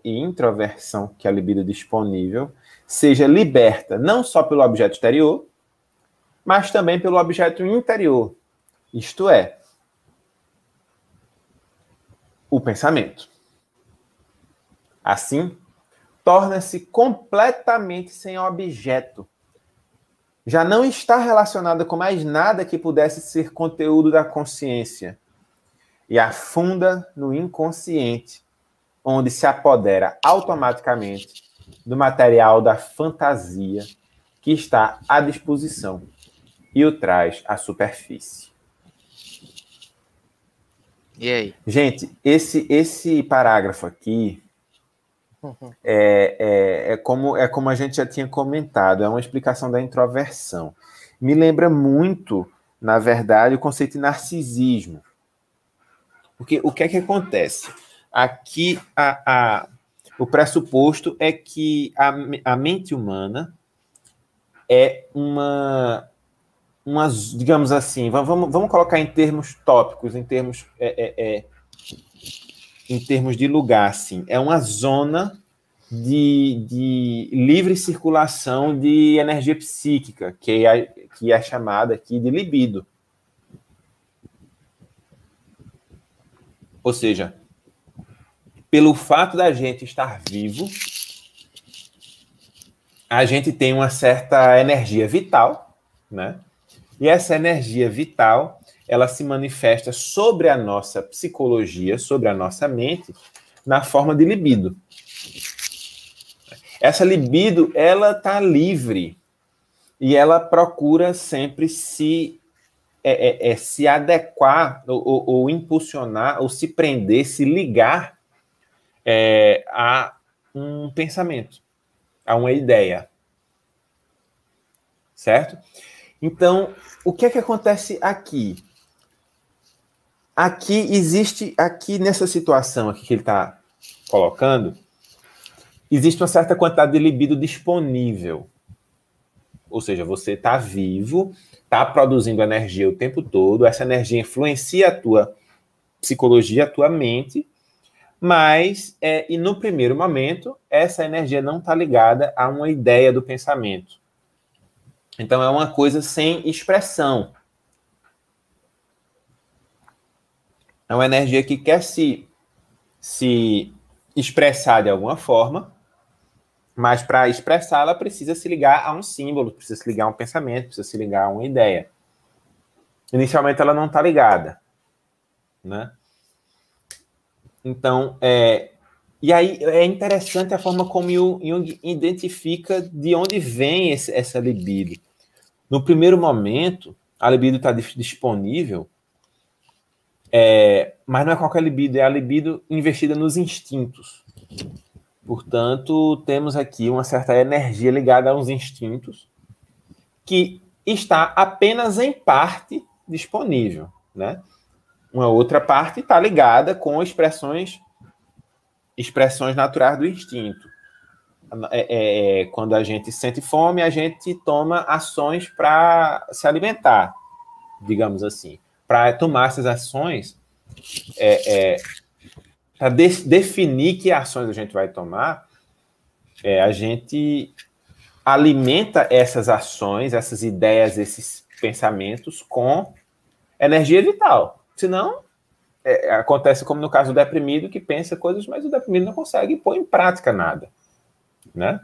e introversão, que é a libido disponível, seja liberta não só pelo objeto exterior, mas também pelo objeto interior, isto é, o pensamento. Assim, torna-se completamente sem objeto. Já não está relacionada com mais nada que pudesse ser conteúdo da consciência e afunda no inconsciente, onde se apodera automaticamente do material da fantasia que está à disposição e o traz à superfície. E aí? Gente, esse parágrafo aqui é como a gente já tinha comentado, é uma explicação da introversão. Me lembra muito, na verdade, o conceito de narcisismo. Porque o que é que acontece? Aqui, o pressuposto é que a mente humana é uma digamos assim, vamos colocar em termos tópicos, em termos de lugar, assim, é uma zona de livre circulação de energia psíquica, que é chamada aqui de libido. Ou seja, pelo fato da gente estar vivo, a gente tem uma certa energia vital, né? E essa energia vital, ela se manifesta sobre a nossa psicologia, sobre a nossa mente, na forma de libido. Essa libido, ela está livre e ela procura sempre se adequar ou impulsionar, ou se prender, se ligar a um pensamento, a uma ideia. Certo? Então, o que é que acontece aqui? Aqui nessa situação aqui que ele está colocando, existe uma certa quantidade de libido disponível. Ou seja, você está vivo, está produzindo energia o tempo todo, essa energia influencia a tua psicologia, a tua mente, mas, e no primeiro momento, essa energia não está ligada a uma ideia do pensamento. Então, é uma coisa sem expressão. É uma energia que quer se expressar de alguma forma, mas para expressar, ela precisa se ligar a um símbolo, precisa se ligar a um pensamento, precisa se ligar a uma ideia. Inicialmente, ela não está ligada, né? Então, e aí é interessante a forma como Jung identifica de onde vem essa libido. No primeiro momento, a libido está disponível, mas não é qualquer libido, é a libido investida nos instintos. Portanto, temos aqui uma certa energia ligada aos instintos que está apenas em parte disponível, né? Uma outra parte está ligada com expressões naturais do instinto. Quando a gente sente fome, a gente toma ações para se alimentar, digamos assim. Para tomar essas ações, para definir que ações a gente vai tomar, a gente alimenta essas ações, essas ideias, esses pensamentos com energia vital. Senão, acontece como no caso do deprimido, que pensa coisas, mas o deprimido não consegue pôr em prática nada, né?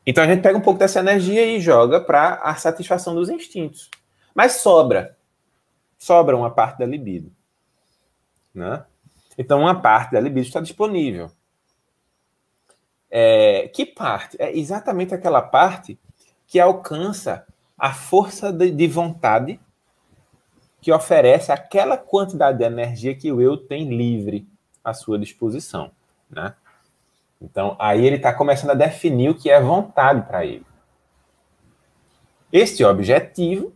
Então a gente pega um pouco dessa energia e joga para a satisfação dos instintos. Mas sobra uma parte da libido, né? Então uma parte da libido está disponível. Que parte? É exatamente aquela parte que alcança a força de vontade que oferece aquela quantidade de energia que o eu tem livre à sua disposição, né? Então, aí ele está começando a definir o que é vontade para ele. Este objetivo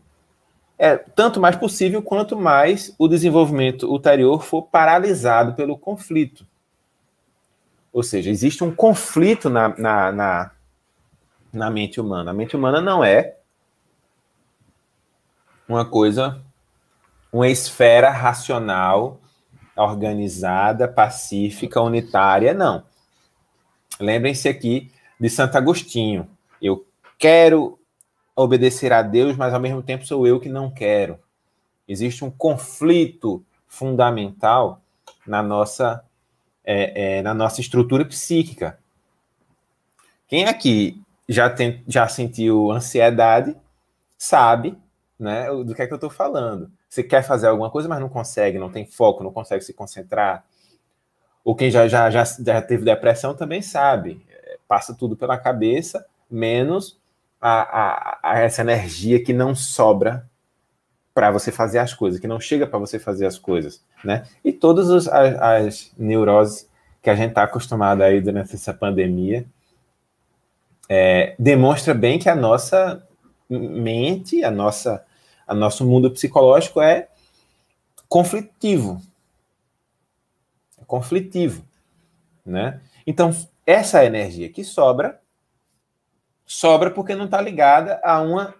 é tanto mais possível quanto mais o desenvolvimento ulterior for paralisado pelo conflito. Ou seja, existe um conflito na mente humana. A mente humana não é uma esfera racional organizada, pacífica, unitária, não. Lembrem-se aqui de Santo Agostinho. Eu quero obedecer a Deus, mas ao mesmo tempo sou eu que não quero. Existe um conflito fundamental na nossa estrutura psíquica. Quem aqui já sentiu ansiedade sabe, né, do que é que eu estou falando. Você quer fazer alguma coisa, mas não consegue, não tem foco, não consegue se concentrar. Ou quem já teve depressão também sabe. Passa tudo pela cabeça, menos essa energia que não sobra para você fazer as coisas, que não chega para você fazer as coisas, né? E todas as neuroses que a gente está acostumado aí durante essa pandemia demonstra bem que a nossa mente, nosso mundo psicológico é conflitivo. É conflitivo, né? Então, essa energia que sobra porque não está ligada a uma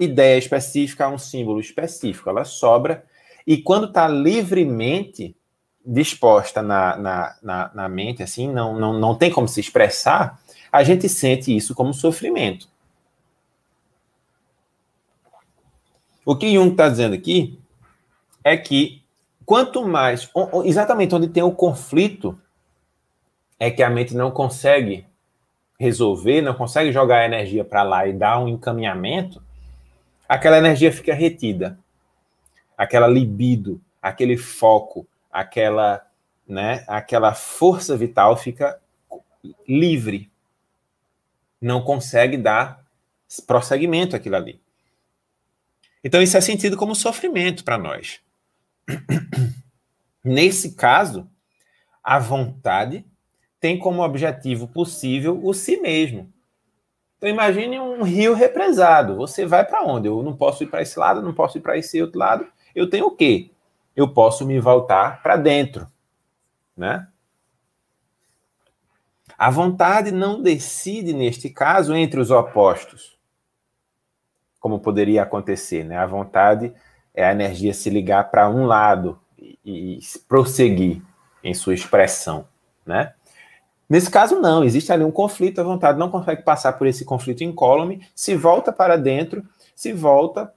ideia específica, a um símbolo específico. Ela sobra, e quando está livremente disposta na mente, assim, não tem como se expressar, a gente sente isso como sofrimento. O que Jung está dizendo aqui é que quanto mais, exatamente onde tem o conflito, é que a mente não consegue resolver, não consegue jogar a energia para lá e dar um encaminhamento, aquela energia fica retida. Aquela libido, aquele foco, aquela força vital fica livre. Não consegue dar prosseguimento àquilo ali. Então, isso é sentido como sofrimento para nós. Nesse caso, a vontade tem como objetivo possível o si mesmo. Então, imagine um rio represado. Você vai para onde? Eu não posso ir para esse lado, não posso ir para esse outro lado. Eu tenho o quê? Eu posso me voltar para dentro, né? A vontade não decide, neste caso, entre os opostos, como poderia acontecer, né? A vontade é a energia se ligar para um lado e prosseguir em sua expressão, né? Nesse caso, não. Existe ali um conflito, a vontade não consegue passar por esse conflito incólume, se volta para dentro, se volta,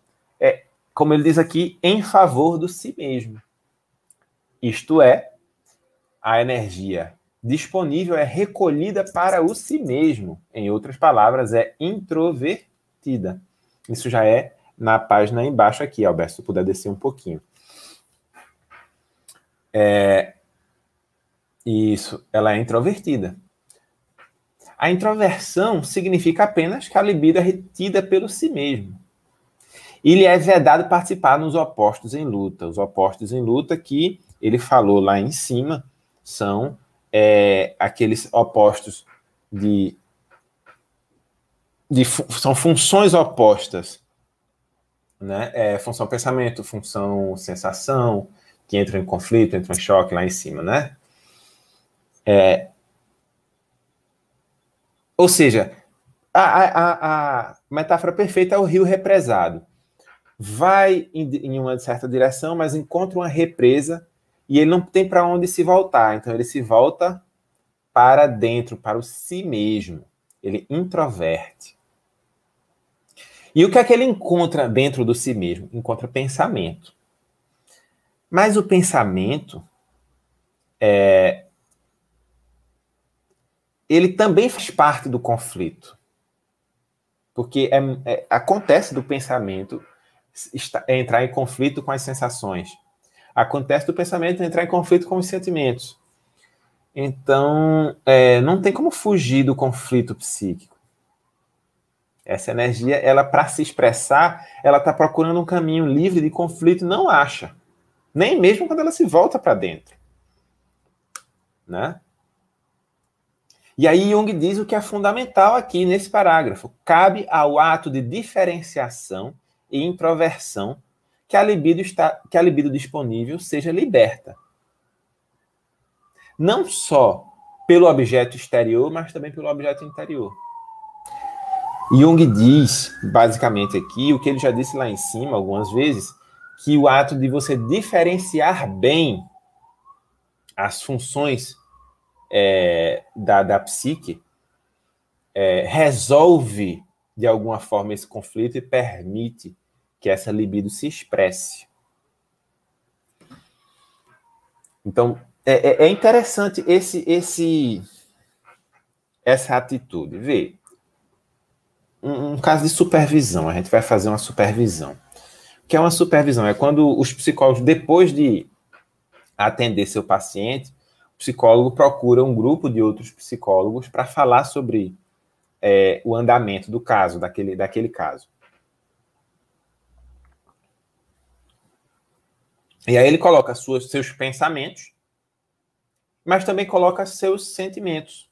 como ele diz aqui, em favor do si mesmo. Isto é, a energia disponível é recolhida para o si mesmo. Em outras palavras, é introvertida. Isso já é na página embaixo aqui, Alberto, se puder descer um pouquinho. Isso, ela é introvertida. A introversão significa apenas que a libido é retida pelo si mesmo. E lhe é vedado participar nos opostos em luta. Os opostos em luta que ele falou lá em cima são aqueles opostos são funções opostas, né? Função pensamento, função sensação, que entram em conflito, entram em choque lá em cima, né? Ou seja, a metáfora perfeita é o rio represado. Vai em uma certa direção, mas encontra uma represa e ele não tem para onde se voltar. Então, ele se volta para dentro, para o si mesmo. Ele introverte. E o que é que ele encontra dentro do si mesmo? Encontra pensamento. Mas o pensamento, ele também faz parte do conflito. Porque acontece do pensamento entrar em conflito com as sensações. Acontece do pensamento entrar em conflito com os sentimentos. Então, não tem como fugir do conflito psíquico. Essa energia, ela para se expressar, ela está procurando um caminho livre de conflito e não acha. Nem mesmo quando ela se volta para dentro. Né? E aí Jung diz o que é fundamental aqui nesse parágrafo. Cabe ao ato de diferenciação e introversão que a libido disponível seja liberta. Não só pelo objeto exterior, mas também pelo objeto interior. Jung diz, basicamente aqui, o que ele já disse lá em cima algumas vezes, que o ato de você diferenciar bem as funções da psique, resolve de alguma forma esse conflito e permite que essa libido se expresse. Então, é interessante essa atitude. Vê, um caso de supervisão, a gente vai fazer uma supervisão. O que é uma supervisão? É quando os psicólogos, depois de atender seu paciente, o psicólogo procura um grupo de outros psicólogos para falar sobre o andamento do caso, daquele caso. E aí ele coloca seus pensamentos, mas também coloca seus sentimentos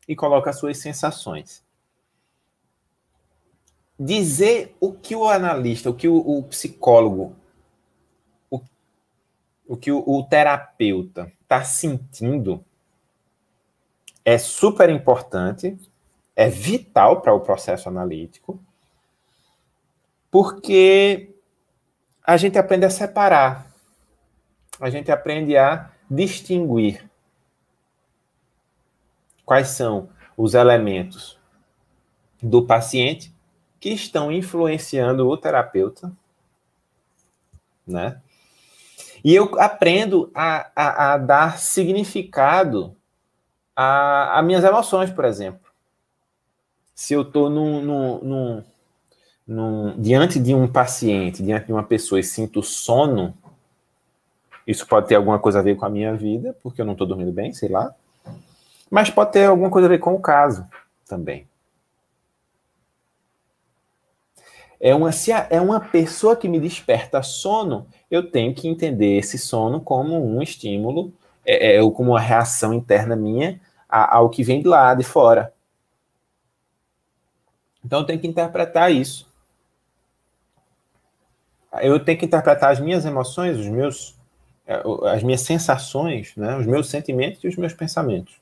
e coloca suas sensações. Dizer o que o analista, o que o psicólogo, o que o terapeuta está sentindo é super importante, é vital para o processo analítico, porque a gente aprende a separar, a gente aprende a distinguir quais são os elementos do paciente que estão influenciando o terapeuta, né? E eu aprendo a dar significado a minhas emoções, por exemplo. Se eu estou diante de um paciente, diante de uma pessoa e sinto sono, isso pode ter alguma coisa a ver com a minha vida, porque eu não estou dormindo bem, sei lá. Mas pode ter alguma coisa a ver com o caso também. Se é uma pessoa que me desperta sono, eu tenho que entender esse sono como um estímulo, ou como uma reação interna minha ao que vem de lá, de fora. Então eu tenho que interpretar isso. Eu tenho que interpretar as minhas emoções, as minhas sensações, né, os meus sentimentos e os meus pensamentos.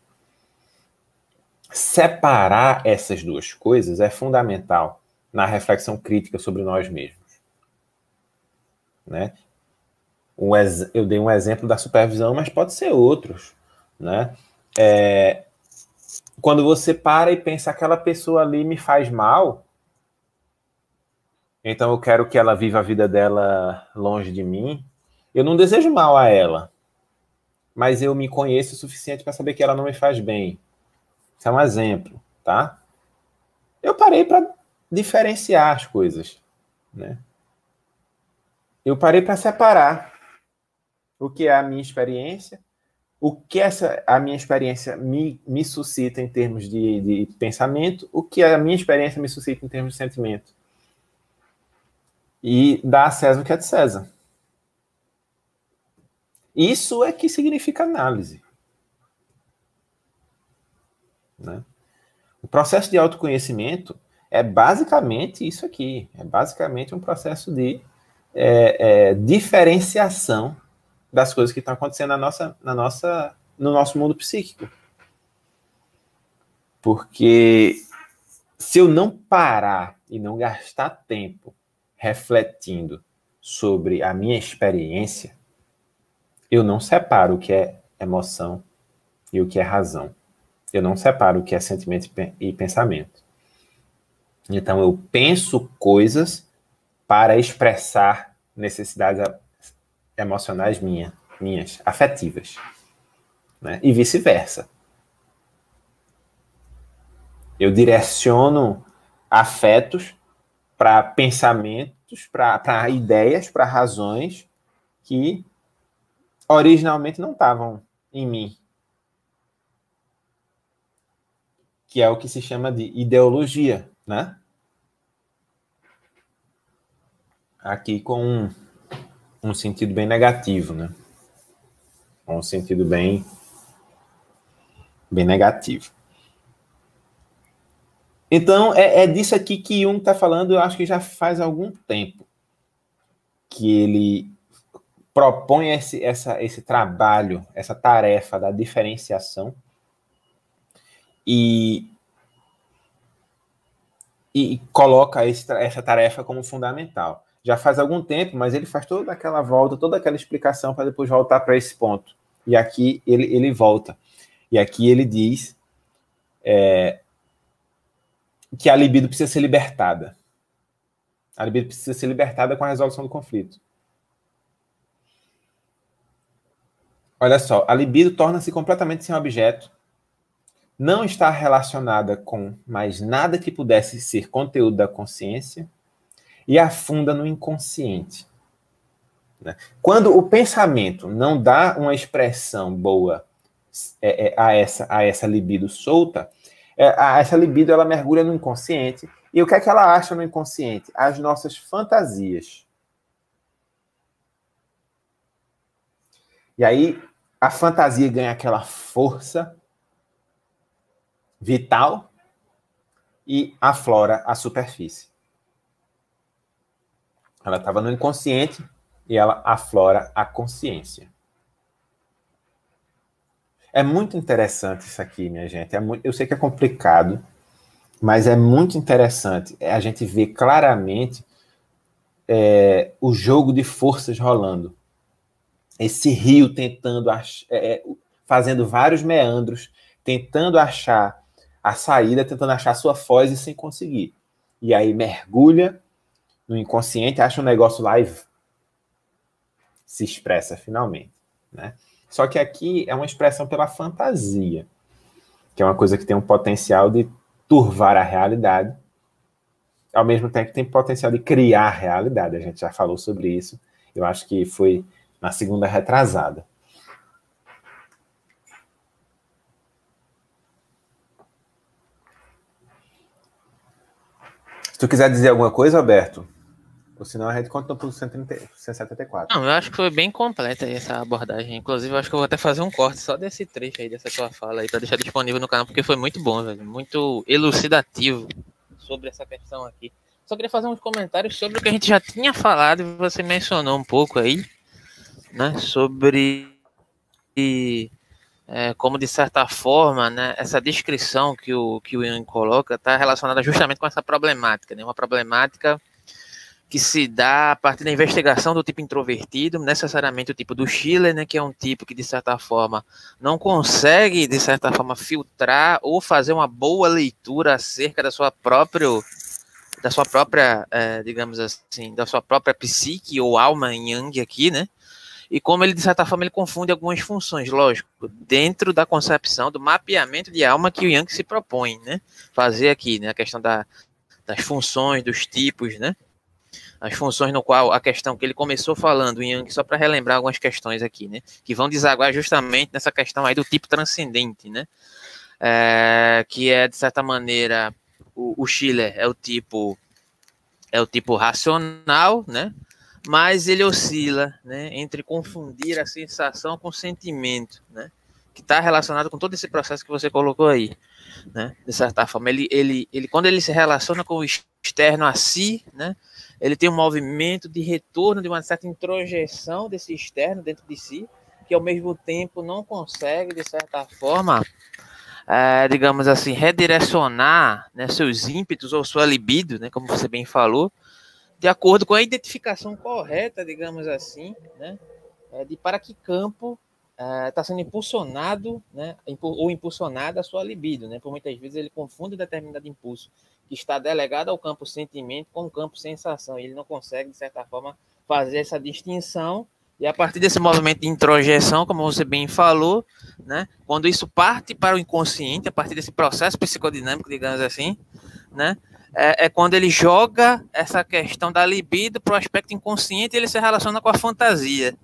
Separar essas duas coisas é fundamental na reflexão crítica sobre nós mesmos. Né? Eu dei um exemplo da supervisão, mas pode ser outros. Né? Quando você para e pensa, aquela pessoa ali me faz mal, então eu quero que ela viva a vida dela longe de mim. Eu não desejo mal a ela, mas eu me conheço o suficiente para saber que ela não me faz bem. Isso é um exemplo, tá? Eu parei para diferenciar as coisas, né? Eu parei para separar o que é a minha experiência, o que a minha experiência me suscita em termos de pensamento, o que a minha experiência me suscita em termos de sentimento. E dar a César o que é de César. Isso é que significa análise. Né? O processo de autoconhecimento é basicamente isso aqui. É basicamente um processo de diferenciação das coisas que estão acontecendo no nosso mundo psíquico. Porque se eu não parar e não gastar tempo refletindo sobre a minha experiência, eu não separo o que é emoção e o que é razão. Eu não separo o que é sentimento e pensamento. Então, eu penso coisas para expressar necessidades emocionais minhas, afetivas. Né? E vice-versa. Eu direciono afetos para pensamentos, para ideias, para razões que originalmente não estavam em mim. Que é o que se chama de ideologia, né? Aqui com um sentido bem negativo, né? Um sentido bem negativo. Então, é disso aqui que Jung está falando, eu acho que já faz algum tempo que ele propõe esse trabalho, essa tarefa da diferenciação e coloca essa tarefa como fundamental. Já faz algum tempo, mas ele faz toda aquela volta, toda aquela explicação para depois voltar para esse ponto. E aqui ele volta. E aqui ele diz que a libido precisa ser libertada. A libido precisa ser libertada com a resolução do conflito. Olha só, a libido torna-se completamente sem objeto, não está relacionada com mais nada que pudesse ser conteúdo da consciência e afunda no inconsciente. Quando o pensamento não dá uma expressão boa a essa libido solta, essa libido ela mergulha no inconsciente. E o que é que ela acha no inconsciente? As nossas fantasias. E aí a fantasia ganha aquela força vital e aflora a superfície. Ela estava no inconsciente e ela aflora a consciência. É muito interessante isso aqui, minha gente. Eu sei que é complicado, mas é muito interessante a gente ver claramente o jogo de forças rolando. Esse rio tentando, fazendo vários meandros, tentando achar a saída, tentando achar a sua foz e sem conseguir. E aí mergulha no inconsciente, acha um negócio lá e se expressa finalmente, né? Só que aqui é uma expressão pela fantasia, que é uma coisa que tem um potencial de turvar a realidade, ao mesmo tempo que tem potencial de criar a realidade. A gente já falou sobre isso, eu acho que foi na segunda retrasada. Se tu quiser dizer alguma coisa, Alberto, ou senão a gente continua para o 174. Não, eu acho que foi bem completa aí essa abordagem. Inclusive, eu acho que eu vou até fazer um corte só desse trecho aí, dessa tua fala aí, para deixar disponível no canal, porque foi muito bom, velho. Muito elucidativo sobre essa questão aqui. Só queria fazer uns comentários sobre o que a gente já tinha falado, e você mencionou um pouco aí, né, sobre como, de certa forma, né, essa descrição que o Jung coloca está relacionada justamente com essa problemática, né, uma problemática que se dá a partir da investigação do tipo introvertido, necessariamente o tipo do Schiller, né, que é um tipo que, de certa forma, não consegue, de certa forma, filtrar ou fazer uma boa leitura acerca da sua própria, digamos assim, da sua própria psique ou alma em Jung aqui, né, e como ele, de certa forma, ele confunde algumas funções, lógico, dentro da concepção do mapeamento de alma que o Jung se propõe, né, fazer aqui, né, a questão das funções, dos tipos, né, as funções no qual a questão que ele começou falando em Jung, só para relembrar algumas questões aqui, né, que vão desaguar justamente nessa questão aí do tipo transcendente, né, que é, de certa maneira, o Schiller é o tipo racional, né, mas ele oscila, né, entre confundir a sensação com o sentimento, né, que está relacionado com todo esse processo que você colocou aí, né, de certa forma, ele quando ele se relaciona com o externo a si, né, ele tem um movimento de retorno, de uma certa introjeção desse externo dentro de si, que ao mesmo tempo não consegue, de certa forma, digamos assim, redirecionar, né, seus ímpetos ou sua libido, né, como você bem falou, de acordo com a identificação correta, digamos assim, né, de para que campo está sendo impulsionado, né, ou impulsionada a sua libido, né? Por muitas vezes ele confunde determinado impulso que está delegado ao campo sentimento com o campo sensação, e ele não consegue, de certa forma, fazer essa distinção, e a partir desse movimento de introjeção, como você bem falou, né, quando isso parte para o inconsciente, a partir desse processo psicodinâmico, digamos assim, né, quando ele joga essa questão da libido para o aspecto inconsciente, ele se relaciona com a fantasia.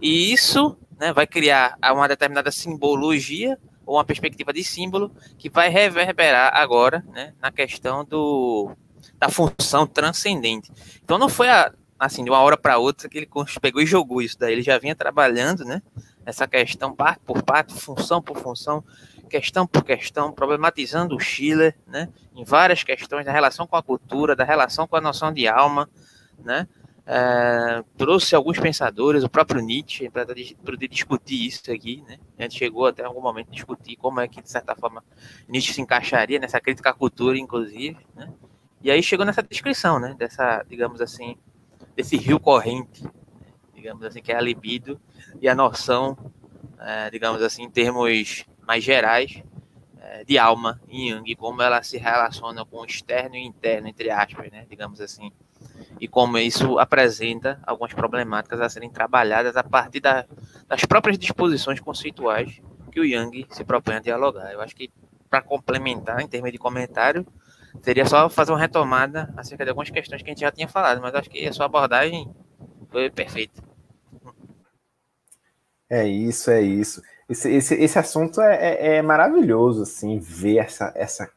E isso, né, vai criar uma determinada simbologia ou uma perspectiva de símbolo que vai reverberar agora, né, na questão da função transcendente. Então não foi assim de uma hora para outra que ele pegou e jogou isso daí. Ele já vinha trabalhando, né, essa questão parte por parte, função por função, questão por questão, problematizando o Schiller, né, em várias questões da relação com a cultura, da relação com a noção de alma, né. Trouxe alguns pensadores, o próprio Nietzsche, para poder discutir isso aqui, né? A gente chegou até algum momento a discutir como é que, de certa forma, Nietzsche se encaixaria nessa crítica à cultura, inclusive, né? E aí chegou nessa descrição, né? Dessa, digamos assim, desse rio corrente, né? Digamos assim, que é a libido e a noção digamos assim, em termos mais gerais, de alma em Jung, como ela se relaciona com o externo e interno, entre aspas, né, digamos assim, e como isso apresenta algumas problemáticas a serem trabalhadas a partir das próprias disposições conceituais que o Jung se propõe a dialogar. Eu acho que, para complementar, em termos de comentário, seria só fazer uma retomada acerca de algumas questões que a gente já tinha falado, mas acho que a sua abordagem foi perfeita. É isso, é isso. Esse assunto é maravilhoso, assim, ver essa